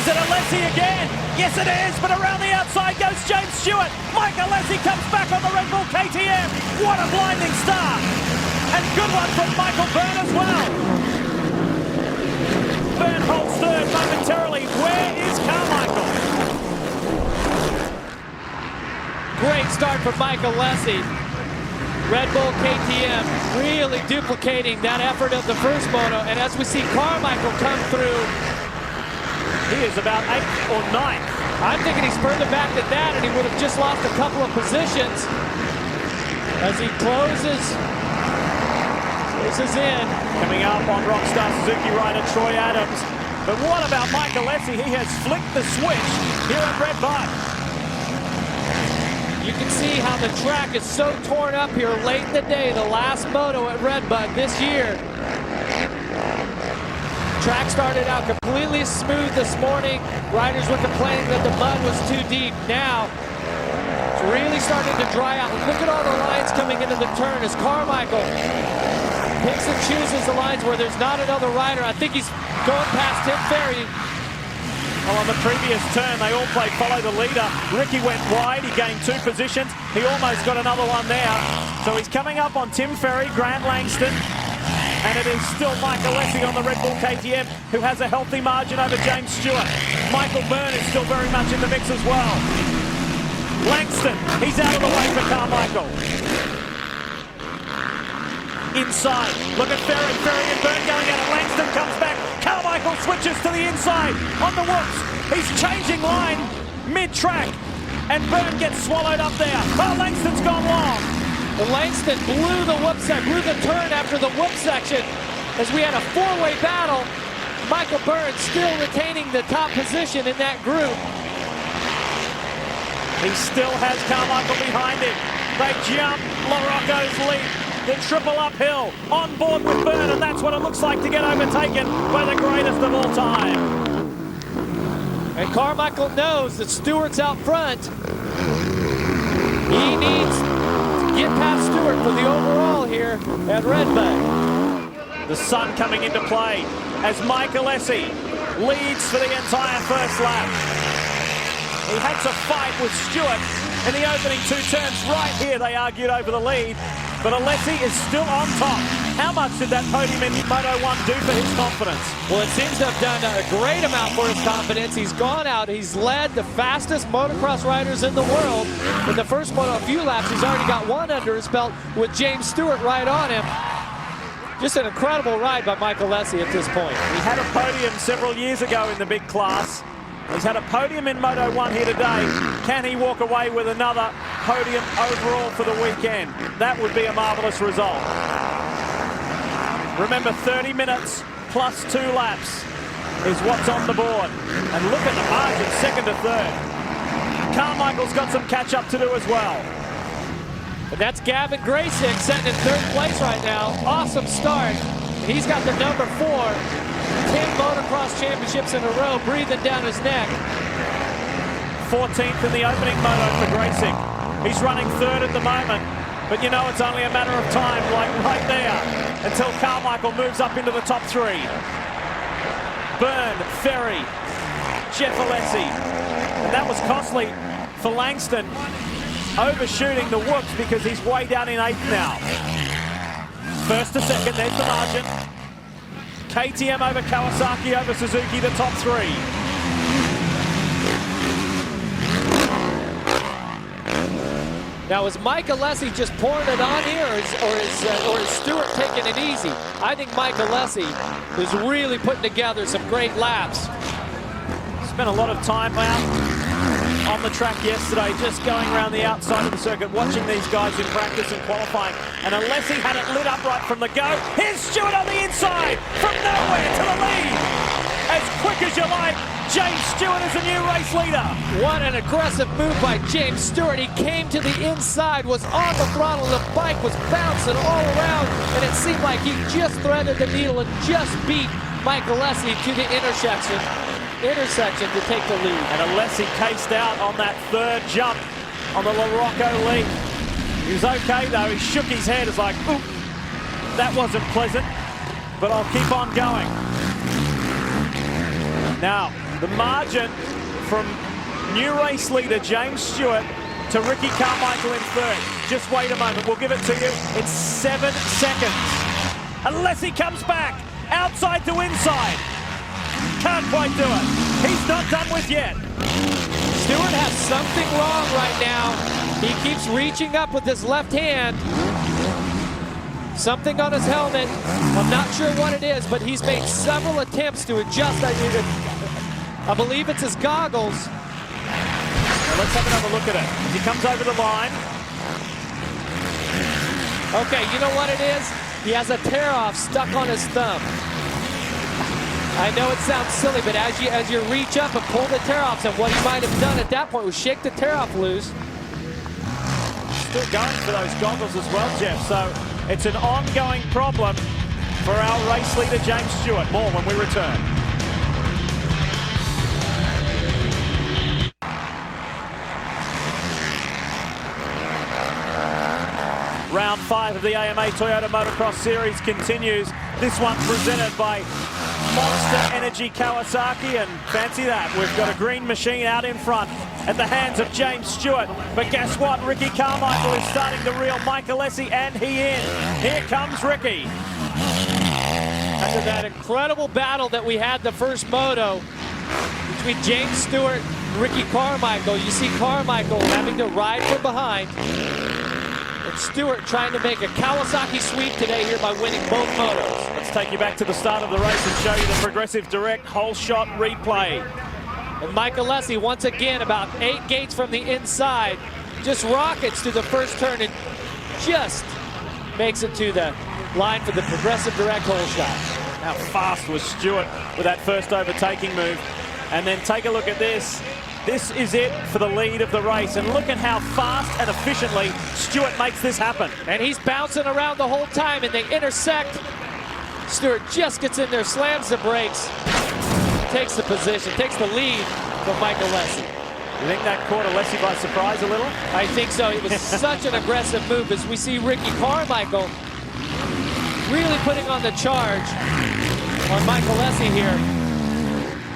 Is it Alessi again? Yes, it is, but around the outside goes James Stewart. Mike Alessi comes back on the Red Bull KTM. What a blinding start. And good one from Michael Byrne as well. Byrne holds third momentarily. Where is Carmichael? Great start for Mike Alessi. Red Bull KTM really duplicating that effort of the first moto. And as we see Carmichael come through, he is about 8th or 9th. I'm thinking he's further back than that, and he would have just lost a couple of positions as he closes in. Coming up on Rockstar Suzuki rider Troy Adams. But what about Mike Alessi? He has flicked the switch here at REDBUD. You can see how the track is so torn up here late in the day, the last moto at REDBUD this year. Track started out completely smooth this morning. Riders were complaining that the mud was too deep. Now, it's really starting to dry out. Look at all the lines coming into the turn as Carmichael picks and chooses the lines where there's not another rider. I think he's going past Tim Ferry. Well, on the previous turn, they all played follow the leader. Ricky went wide, he gained 2 positions. He almost got another one there. So he's coming up on Tim Ferry, Grant Langston. And it is still Mike Alessi on the Red Bull KTM, who has a healthy margin over James Stewart. Michael Byrne is still very much in the mix as well. Langston, he's out of the way for Carmichael. Inside, look at Ferry and Byrne going at it. Langston comes back. Carmichael switches to the inside on the whoops. He's changing line mid-track, and Byrne gets swallowed up there. Oh, Langston's gone long. Langston blew the turn after the whoop section as we had a 4-way battle. Michael Byrne still retaining the top position in that group. He still has Carmichael behind him. They jump LaRocco's lead. The triple uphill on board with Byrne, and that's what it looks like to get overtaken by the greatest of all time. And Carmichael knows that Stewart's out front. He needs to get past Stewart for the overall here at REDBUD. The sun coming into play as Mike Alessi leads for the entire first lap. He had to fight with Stewart in the opening 2 turns. Right here, they argued over the lead. But Alessi is still on top. How much did that podium in Moto1 do for his confidence? Well, it seems to have done a great amount for his confidence. He's gone out. He's led the fastest motocross riders in the world. In the first moto, a few laps, he's already got 1 under his belt with James Stewart right on him. Just an incredible ride by Mike Alessi at this point. He had a podium several years ago in the big class. He's had a podium in Moto1 here today. Can he walk away with another podium overall for the weekend? That would be a marvelous result. Remember, 30 minutes plus 2 laps is what's on the board. And look at the margin, 2nd to 3rd. Carmichael's got some catch up to do as well. And that's Gavin Graysick sitting in 3rd place right now. Awesome start. He's got the number 4. 10 motocross championships in a row breathing down his neck. 14th in the opening moto for Graysick. He's running 3rd at the moment, but you know it's only a matter of time, like right there, until Carmichael moves up into the top 3. Byrne, Ferry, Jeff Alessi. And that was costly for Langston, overshooting the whoops because he's way down in 8th now. 1st to 2nd, there's the margin. KTM over Kawasaki over Suzuki, the top 3. Now, is Mike Alessi just pouring it on here, or is Stewart taking it easy? I think Mike Alessi is really putting together some great laps. Spent a lot of time out on the track yesterday, just going around the outside of the circuit, watching these guys in practice and qualifying. And Alessi had it lit up right from the go. Here's Stewart on the inside, from nowhere to the lead. As quick as you like, James Stewart is a new race leader. What an aggressive move by James Stewart. He came to the inside, was on the throttle, the bike was bouncing all around, and it seemed like he just threaded the needle and just beat Mike Alessi to the intersection to take the lead. And Alessi cased out on that 3rd jump on the LaRocco lead. He was okay though, he shook his head, it's like, oop, that wasn't pleasant, but I'll keep on going. Now, The margin from new race leader James Stewart to Ricky Carmichael in third. Just wait a moment, we'll give it to you in 7 seconds. Unless he comes back, outside to inside. Can't quite do it. He's not done with yet. Stewart has something wrong right now. He keeps reaching up with his left hand. Something on his helmet. I'm not sure what it is, but he's made several attempts to adjust. I believe it's his goggles. Now let's have another look at it. As he comes over the line. Okay, you know what it is? He has a tear-off stuck on his thumb. I know it sounds silly, but as you reach up and pull the tear-offs, and what he might have done at that point was shake the tear-off loose. Still going for those goggles as well, Jeff. So it's an ongoing problem for our race leader, James Stewart. More when we return. Round 5 of the AMA Toyota Motocross Series continues. This one presented by Monster Energy Kawasaki, and fancy that, we've got a green machine out in front at the hands of James Stewart. But guess what? Ricky Carmichael is starting to reel Mike Alessi, and he in. Here comes Ricky. After that incredible battle that we had the first moto between James Stewart and Ricky Carmichael, you see Carmichael having to ride from behind. And Stewart trying to make a Kawasaki sweep today here by winning both motos. Let's take you back to the start of the race and show you the Progressive Direct whole shot replay. And Mike Alessi once again about 8 gates from the inside, just rockets to the first turn and just makes it to the line for the Progressive Direct whole shot. How fast was Stewart with that first overtaking move? And then take a look at this. This is it for the lead of the race, and look at how fast and efficiently Stewart makes this happen. And he's bouncing around the whole time, and they intersect. Stewart just gets in there, slams the brakes, takes the position, takes the lead from Mike Alessi. You think that caught Alessi by surprise a little? I think so. It was such an aggressive move as we see Ricky Carmichael really putting on the charge on Mike Alessi here.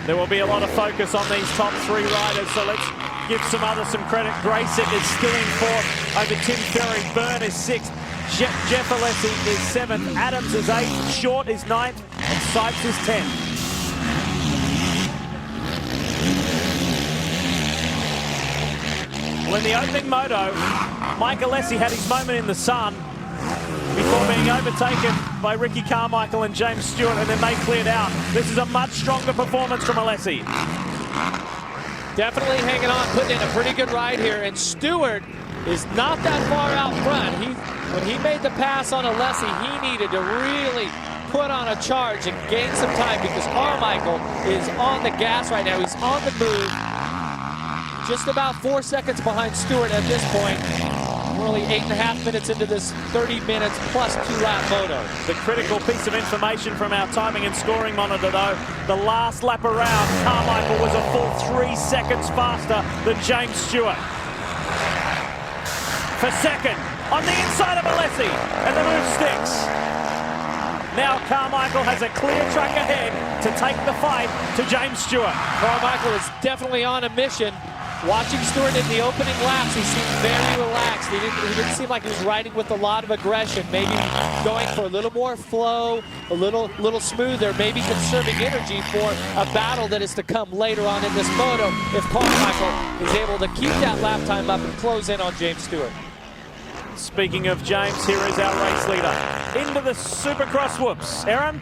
There will be a lot of focus on these top 3 riders, so let's give some credit. Grayson is still in 4th over Tim Ferry. Byrne is 6th. Jeff Alessi is 7th. Adams is 8th. Short is 9th. And Sykes is 10th. Well, in the opening moto, Mike Alessi had his moment in the sun before being overtaken by Ricky Carmichael and James Stewart, and then they cleared out. This is a much stronger performance from Alessi. Definitely hanging on, putting in a pretty good ride here, and Stewart is not that far out front. When he made the pass on Alessi, he needed to really put on a charge and gain some time because Carmichael is on the gas right now. He's on the move. Just about 4 seconds behind Stewart at this point. We're only 8.5 minutes into this 30 minutes plus 2-lap moto. The critical piece of information from our timing and scoring monitor, though, the last lap around, Carmichael was a full 3 seconds faster than James Stewart. For second, on the inside of Alessi, and the move sticks. Now Carmichael has a clear track ahead to take the fight to James Stewart. Carmichael is definitely on a mission. Watching Stewart in the opening laps, he seemed very relaxed. He didn't seem like he was riding with a lot of aggression. Maybe going for a little more flow, a little smoother, maybe conserving energy for a battle that is to come later on in this moto if Carmichael is able to keep that lap time up and close in on James Stewart. Speaking of James, here is our race leader into the Supercross whoops. Aaron?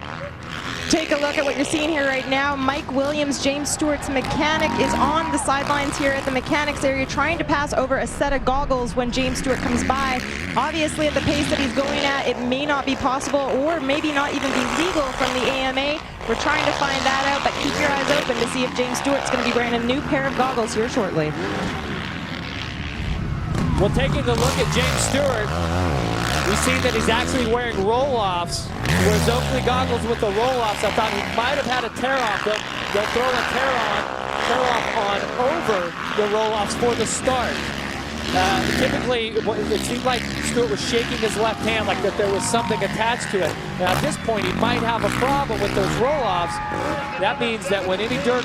Take a look at what you're seeing here right now. Mike Williams, James Stewart's mechanic, is on the sidelines here at the mechanics area trying to pass over a set of goggles when James Stewart comes by. Obviously, at the pace that he's going at, it may not be possible or maybe not even be legal from the AMA. We're trying to find that out, but keep your eyes open to see if James Stewart's going to be wearing a new pair of goggles here shortly. Well, taking a look at James Stewart, we see that he's actually wearing roll-offs. Whereas Oakley goggles with the roll-offs, I thought he might have had a tear-off. They'll throw a tear-off on over the roll-offs for the start. Typically, it seemed like Stewart was shaking his left hand like that there was something attached to it. Now, at this point, he might have a problem with those roll-offs. That means that when any dirt